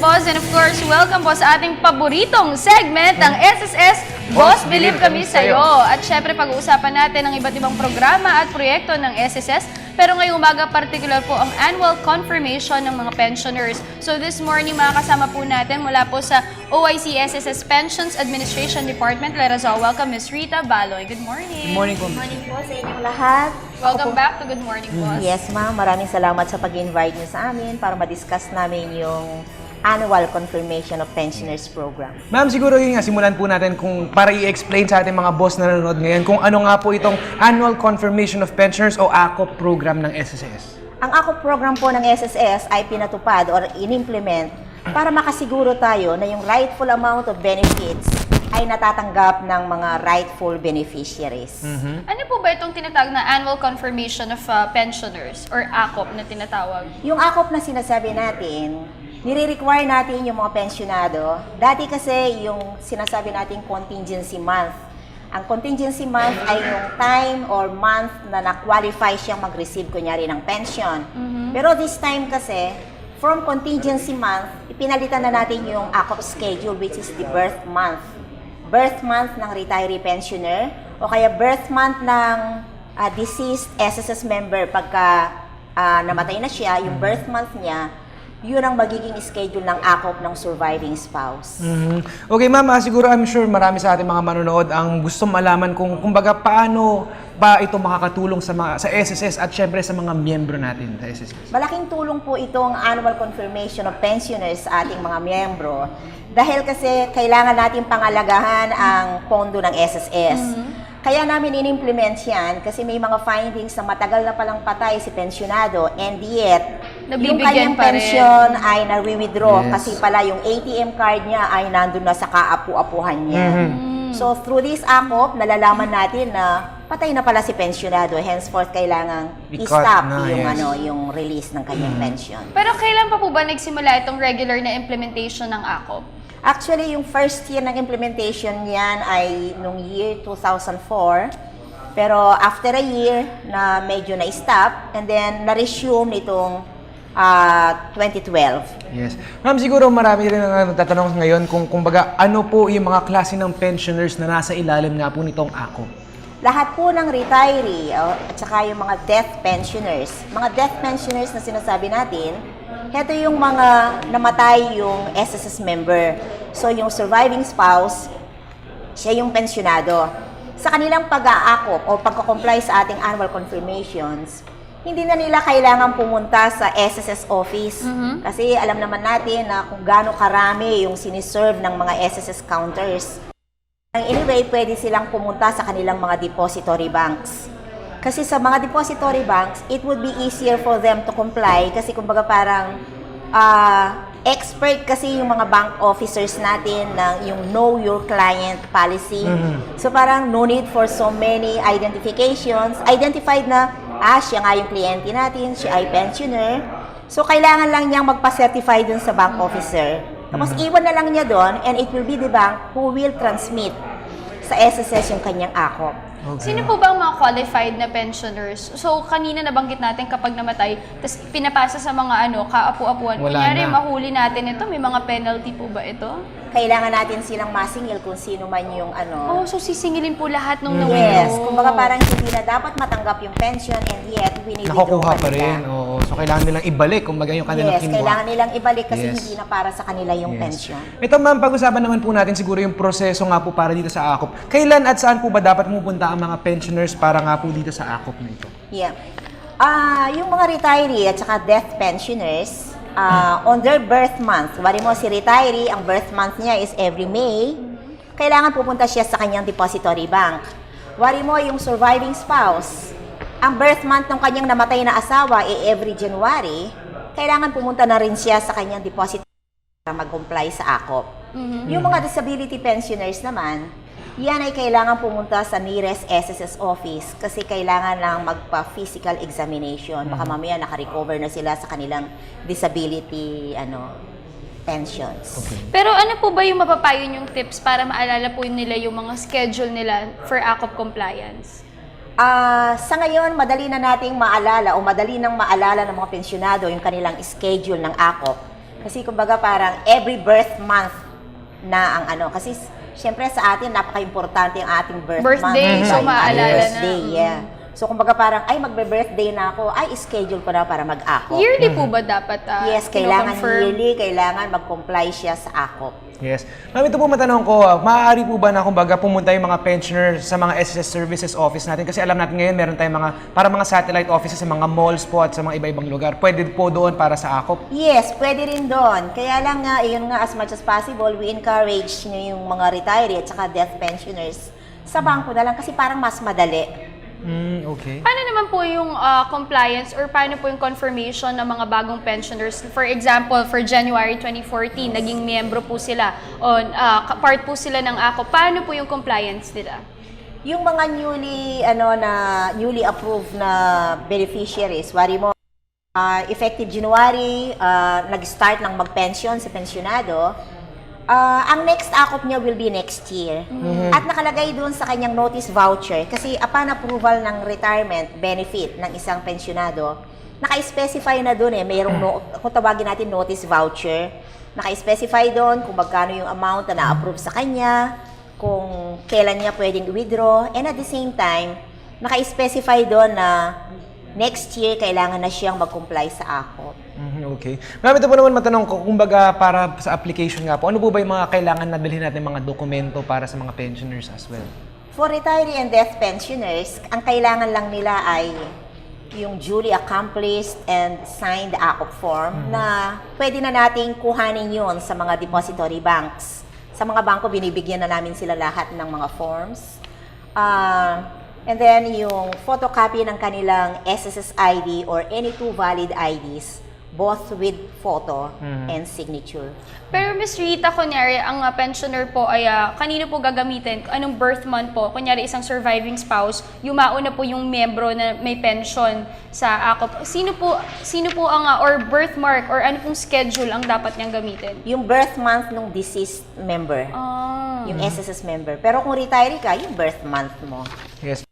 Boss. And of course, welcome po sa ating paboritong segment, ang SSS Boss, Believe Kami Sa'yo. At syempre, pag-uusapan natin ang iba't ibang programa at proyekto ng SSS. Pero ngayong umaga, particular po ang annual confirmation ng mga pensioners. So this morning, makakasama po natin mula po sa OIC SSS Pensions Administration Department. Let us all welcome Ms. Rita Baloy. Good morning. Good morning po. Good morning po sa inyong lahat. Welcome back to Good Morning, Boss. Yes, ma'am. Maraming salamat sa pag-invite niyo sa amin para ma-discuss namin yung annual confirmation of pensioners program. Ma'am, siguro yun nga, simulan po natin kung para i-explain sa ating mga boss na nanonood ngayon kung ano nga po itong Annual Confirmation of Pensioners o ACOP program ng SSS. Ang ACOP program po ng SSS ay pinatupad or in-implement para makasiguro tayo na yung rightful amount of benefits ay natatanggap ng mga rightful beneficiaries. Ano po ba itong tinatawag na Annual Confirmation of Pensioners or ACOP na tinatawag? Yung ACOP na sinasabi natin, nire-require natin yung mga pensyonado. Dati kasi yung sinasabi natin contingency month. Ang contingency month ay yung time or month na na-qualify siyang mag-receive kunyari ng pension. Pero this time kasi, from contingency month, ipinalitan na natin yung ACOP schedule which is the birth month. Birth month ng retiree pensioner o kaya birth month ng deceased SSS member pagka namatay na siya, yung birth month niya, yun ang magiging schedule ng ACOP ng surviving spouse. Okay, ma'am, siguro I'm sure marami sa ating mga manonood ang gusto malaman kung kumbaga paano ba ito makakatulong sa SSS at syempre sa mga miyembro natin sa SSS. Malaking tulong po itong annual confirmation of pensioners sa ating mga miyembro dahil kasi kailangan natin pangalagahan ang pondo ng SSS. Kaya namin in-implement yan kasi may mga findings na matagal na palang patay si pensyonado and yet yung kanyang pensyon ay na-withdraw kasi pala yung ATM card niya ay nandun na sa kaapu-apuhan niya. So through this ACOP, nalalaman natin na patay na pala si pensyonado, henceforth kailangan i-stop yung release ng kanyang pensyon. Pero kailan pa po ba nagsimula itong regular na implementation ng ACOP? Actually, yung first year ng implementation niyan ay nung year 2004. Pero after a year na medyo na-stop and then na-resume nitong 2012. Yes. Ma'am, siguro marami rin ang nagtatanong ngayon kung kumbaga ano po yung mga klase ng pensioners na nasa ilalim nga po nitong ACOP. Lahat po ng retiree at saka yung mga death pensioners. Mga death pensioners na sinasabi natin, heto yung mga namatay yung SSS member. So yung surviving spouse, siya yung pensyonado. Sa kanilang pag-aakop o pagko-comply sa ating annual confirmations, hindi na nila kailangan pumunta sa SSS office. Kasi alam naman natin na kung gaano karami yung siniserve ng mga SSS counters. Anyway, pwede silang pumunta sa kanilang mga depository banks. Kasi sa mga depository banks, it would be easier for them to comply kasi kumbaga parang expert kasi yung mga bank officers natin ng yung know your client policy. So parang no need for so many identifications. Identified na, siya nga yung kliyente natin, siya ay pensioner. So kailangan lang niyang magpa-certify dun sa bank officer. Tapos iwan na lang niya doon and it will be the bank who will transmit sa SSS yung kanyang ACOP. Okay. Sino po ba ang mga qualified na pensioners? So, kanina nabanggit natin kapag namatay, tapos pinapasa sa mga kaapu-apuan. Kunyari, mahuli natin ito, may mga penalty po ba ito? Kailangan natin silang masingil kung sino man yung so sisingilin po lahat nung Yes, kumbaga parang hindi na dapat matanggap yung pension and yet nakukuha pa rin. Oo. So kailangan nilang ibalik kumbaga yung kanilang kinuha. Yes, kailangan nilang ibalik kasi hindi na para sa kanila yung pension. Ito ma'am, pag-usapan naman po natin siguro yung proseso nga po para dito sa ACOP. Kailan at saan po ba dapat pumunta ang mga pensioners para nga po dito sa ACOP na ito? Yeah. Yung mga retiree at saka death pensioners, on their birth month, wari mo si retiree, ang birth month niya is every May, kailangan pupunta siya sa kanyang depository bank. Wari mo yung surviving spouse, ang birth month ng kanyang namatay na asawa ay every January, kailangan pumunta na rin siya sa kanyang depository para mag-comply sa ACOP. Yung mga disability pensioners naman, yan ay kailangan pumunta sa nearest SSS office kasi kailangan lang magpa-physical examination. Baka mamaya naka-recover na sila sa kanilang disability pensions. Okay. Pero ano po ba yung mapapayo yung tips para maalala po nila yung mga schedule nila for ACOP compliance? Sa ngayon, madali na nating maalala o madali nang maalala ng mga pensyonado yung kanilang schedule ng ACOP Kasi kumbaga parang every birth month na ang ano. Kasi syempre sa atin, napaka-importante ang ating birth Birthday, month. so maalala birthday, na. yeah. So kumbaga parang, ay magbe-birthday na ako, ay schedule ko na para mag-akop. Yearly po ba dapat Yes, kailangan kino-confirm? yearly, kailangan mag-comply siya sa akop. Yes. Ma'am, ito po matanong ko, maaari po ba na kumbaga pumunta yung mga pensioner sa mga SSS services office natin? Kasi alam natin ngayon meron tayong mga satellite offices sa mga malls po at sa mga iba-ibang lugar. Pwede po doon para sa akop? Yes, pwede rin doon. Kaya lang nga, yun nga, as much as possible, we encourage yung mga retiree at saka death pensioners sa bangko na lang kasi parang mas madali. Okay. Paano naman po yung compliance or paano po yung confirmation ng mga bagong pensioners? For example, for January 2014, naging miyembro po sila o part po sila ng AKO. Paano po yung compliance nila? Yung mga newly approved na beneficiaries, wari mo, effective January, nag-start ng mag-pension sa pensionado, ang next akop niya will be next year. At nakalagay doon sa kanyang notice voucher kasi upon approval ng retirement benefit ng isang pensionado, naka-specify na doon mayroong kung tawagin natin notice voucher, naka-specify doon kung magkano yung amount na na-approve sa kanya, kung kailan niya pwedeng withdraw, and at the same time, naka-specify doon na next year kailangan na siyang mag-comply sa akop. Okay. Ma'am, ito po naman matanong ko, kumbaga para sa application nga po, ano po ba yung mga kailangan na dalhin natin mga dokumento para sa mga pensioners as well? For retiree and death pensioners, ang kailangan lang nila ay yung duly accomplished and signed AKOP form na pwede na nating kuhanin yun sa mga depository banks. Sa mga bangko, binibigyan na namin sila lahat ng mga forms. And then, yung photocopy ng kanilang SSS ID or any two valid IDs, both with photo and signature. Pero Ms. Rita, kunyari, ang pensioner po ay kanino po gagamitin? Anong birth month po? Kunyari, isang surviving spouse, yumaon na po yung miyembro na may pension sa AKOP. Sino po ang, or birthmark, or ano pong schedule ang dapat niyang gamitin? Yung birth month ng deceased member, yung SSS member. Pero kung retiree ka, yung birth month mo. Yes.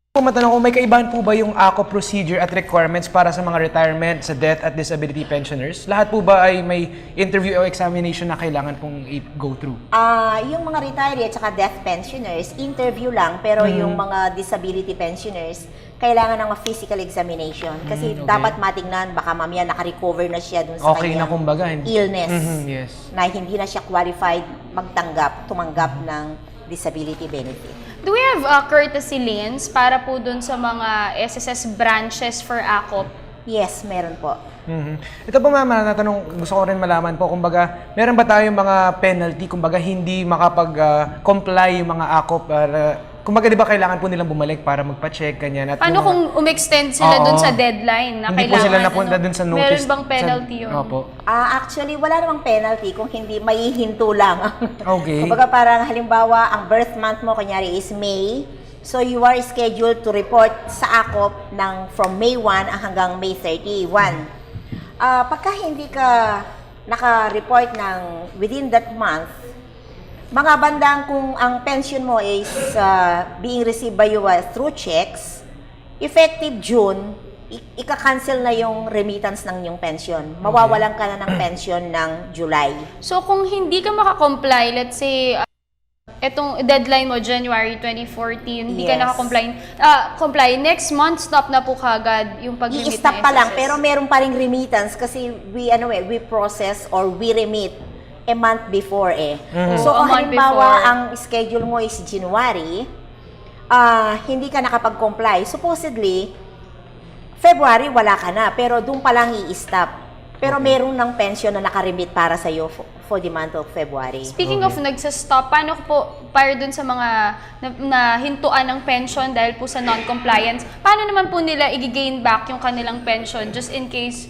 Po matanong ko, may kaibahan po ba yung AKO procedure at requirements para sa mga retirement, sa death at disability pensioners? Lahat po ba ay may interview o examination na kailangan pong i-go through? Yung mga retiree at saka death pensioners, interview lang. Pero yung mga disability pensioners, kailangan ng physical examination. Kasi okay. dapat matingnan, baka mamaya naka-recover na siya dun sa Okay na kanyang kumbaga. illness. Yes. Na hindi na siya qualified tumanggap ng disability benefit. Do we have courtesy liens para po dun sa mga SSS branches for AKOP? Yes, meron po. Ito po ma'am, natanong, gusto ko rin malaman po, kumbaga, meron ba tayong mga penalty, kumbaga hindi makapag-comply yung mga AKOP, kumbaga di ba kailangan po nilang bumalik para magpa-check, ganyan. At Paano yung mga- kung umextend sila dun Oo. sa deadline na Hindi po kailangan? sila napunta dun sa notice. Meron bang penalty yun? Opo. Actually, wala namang penalty kung hindi maihinto lang. Okay. Kumbaga parang halimbawa, ang birth month mo kunyari is May. So you are scheduled to report sa AKOP from May 1 hanggang May 31. Pagka hindi ka naka-report ng within that month, mga bandang kung ang pension mo is being received by you through checks, effective June, ika-cancel na yung remittance ng yung pension. Mawawalan ka na ng pension ng July. So kung hindi ka makakomply, let's say, etong deadline mo, January 2014, hindi ka Yes. comply, next month, stop na po kagad yung pag-remit I-stop ng pa lang, SSS. pero meron pa ring remittance kasi we process or we remit a month before So A kung month halimbawa before. ang schedule mo is January, hindi ka nakapag-comply, supposedly, February wala ka na, pero doon pa lang i-stop. Pero meron ng pension na nakaremit para sa iyo for the month of February. Speaking of nagsa-stop, paano po para dun sa mga na hintuan ng pension dahil po sa non-compliance, paano naman po nila i-gain back yung kanilang pension just in case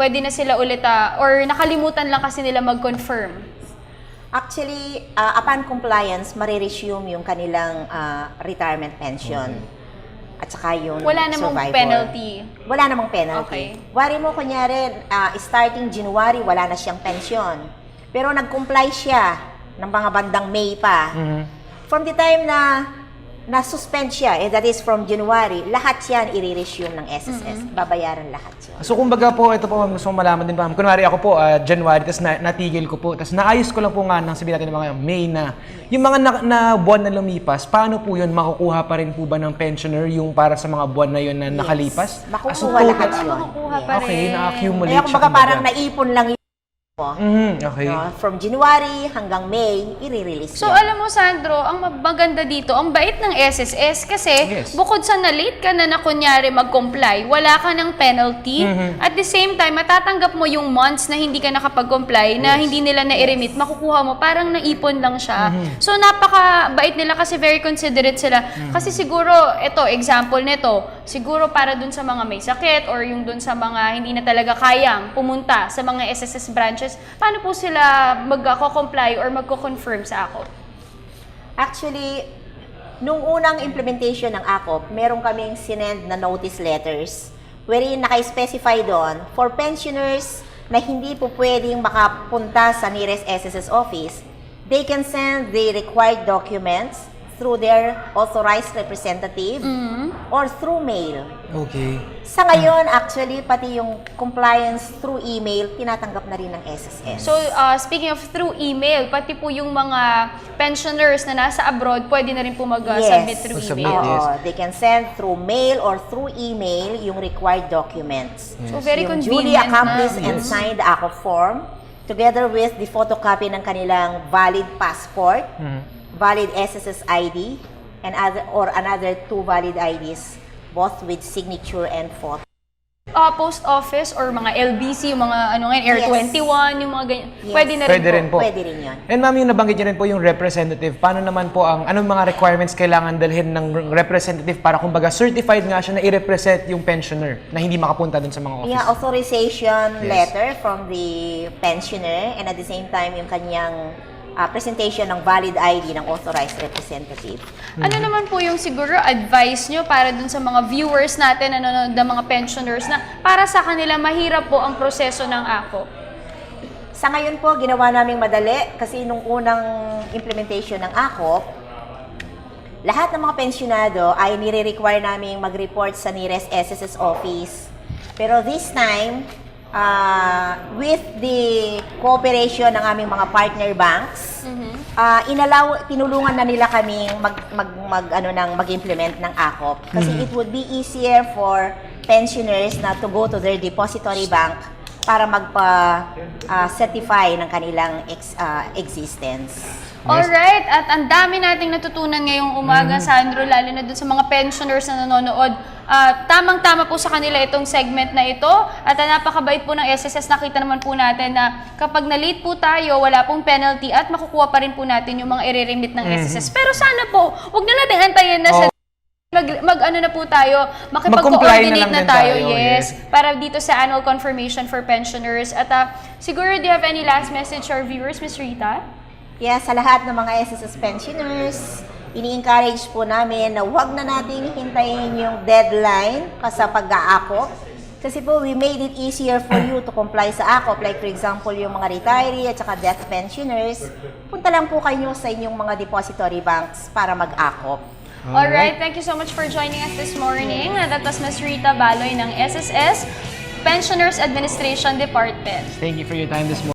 pwede na sila ulit or nakalimutan lang kasi nila mag-confirm? Actually, upon compliance, mariresume yung kanilang retirement pension. At saka yung Wala namang survivor. penalty. Wala namang penalty. Okay. Wari mo, kunyari, starting January, wala na siyang pension. Pero nag-comply siya ng mga bandang May pa. From the time na na-suspend siya, that is from January, lahat yan i-resume ng SSS. Babayaran lahat yun. So kumbaga po, ito po, gusto ko malaman din pa. Kunwari ako po, January, tapos natigil ko po. Tapos naayos ko lang po nga nang sabihin natin ng mga May na. Yung mga na buwan na lumipas, paano po yun? Makukuha pa rin po ba ng pensioner yung para sa mga buwan na yun na nakalipas? Makukuha lahat yun. Makukuha pa rin. Okay, na-accumulate Kaya kumbaga parang naipon lang yun. Okay. No? From January hanggang May, i-release So, yun. alam mo, Sandro, ang maganda dito, ang bait ng SSS kasi Yes. bukod sa na-late ka na kunyari mag-comply, wala ka ng penalty. At the same time, matatanggap mo yung months na hindi ka nakapag-comply, na hindi nila na-remit, makukuha mo, parang naipon lang siya. So, napaka-bait nila kasi very considerate sila. Kasi siguro, ito, example nito, siguro para dun sa mga may sakit or yung dun sa mga hindi na talaga kayang pumunta sa mga SSS branches, paano po sila magko-comply or magko-confirm sa AKOP? Actually, nung unang implementation ng AKOP, meron kaming sinend na notice letters wherein naka-specify doon for pensioners na hindi po pwedeng makapunta sa nearest SSS office, they can send the required documents through their authorized representative or through mail. Okay. Sa ngayon, actually, pati yung compliance through email, tinatanggap na rin ng SSS. So, speaking of through email, pati po yung mga pensioners na nasa abroad, pwede na rin po mag-submit through Submit, email. yes. They can send through mail or through email yung required documents. So, very Yung duly convenient accomplished na. and signed AKOP form, together with the photocopy ng kanilang valid passport, valid SSS ID, and another 2 valid IDs, both with signature and photo. Post office or mga LBC, yung mga ano ngayon, Air Yes. 21, yung mga ganyan. Yes. Pwede na Pwede rin rin po. po. Pwede rin yun. And ma'am, yung nabanggit niyo rin po yung representative. Paano naman po anong mga requirements kailangan dalhin ng representative para kumbaga certified nga siya na i-represent yung pensioner na hindi makapunta dun sa mga office? Yung authorization Yes. letter from the pensioner, and at the same time yung kanyang presentation ng valid ID ng authorized representative. Ano naman po yung siguro advice nyo para dun sa mga viewers natin, nanonood ng mga pensioners na para sa kanila mahirap po ang proseso ng AKOP? Sa ngayon po, ginawa naming madali kasi nung unang implementation ng AKOP, lahat ng mga pensyonado ay nire-require naming mag-report sa nearest SSS office. Pero this time, with the cooperation ng aming mga partner banks, tinulungan na nila kaming mag-implement ng AKOP. Kasi it would be easier for pensioners na to go to their depository bank para magpa-certify ng kanilang existence. Alright, at ang dami nating natutunan ngayong umaga, Sandro, lalo na dun sa mga pensioners na nanonood. Tamang-tama po sa kanila itong segment na ito. At napakabait po ng SSS. Nakita naman po natin na kapag na-late po tayo, wala pong penalty at makukuha pa rin po natin yung mga i-remit ng SSS. Pero sana po, huwag na natin antayin na sa mag-ano na po tayo, makipag-coordinate na tayo, yes, para dito sa annual confirmation for pensioners. At siguro, do you have any last message to our viewers, Ms. Rita? Yes, sa lahat ng mga SSS pensioners, ini-encourage po namin na huwag na nating hintayin yung deadline sa pag-aakop. Kasi po, we made it easier for you to comply sa AKOP. Like for example, yung mga retiree at saka death pensioners, punta lang po kayo sa inyong mga depository banks para mag-AKOP. Alright, thank you so much for joining us this morning. That was Ms. Rita Baloy ng SSS Pensioners Administration Department. Thank you for your time this morning.